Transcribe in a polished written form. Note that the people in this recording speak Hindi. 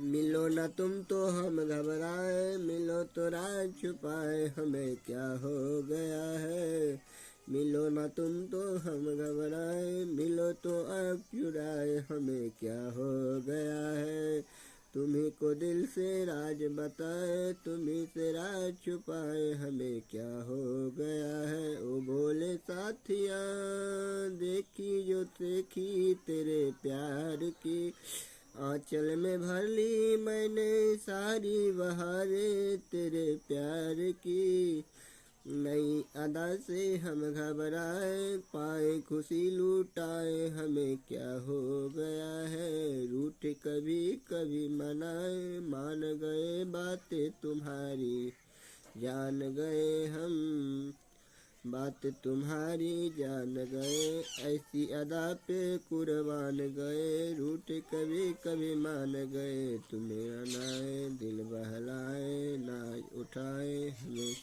मिलो न तुम तो हम घबराए, मिलो तो राज छुपाए, हमें क्या हो गया है। मिलो न तुम तो हम घबराए, मिलो तो आँख चुराए, हमें क्या हो गया है। तुम्ही को दिल से राज बताए, तुम्ही से राज छुपाए, हमें क्या हो गया है। ओ बोले साथिया देखी जो देखी तेरे प्यार की, आंचल में भर ली मैंने सारी बहारें तेरे प्यार की। नई अदा से हम घबराए, पाए खुशी लूटाए, हमें क्या हो गया है। रूठ कभी कभी मनाए, मान गए बातें तुम्हारी, जान गए हम बात तुम्हारी जान गए। ऐसी अदा पे कुर्बान गए, रूठ कभी कभी मान गए। तुम्हें अनाए दिल बहलाए, नाच उठाए हमें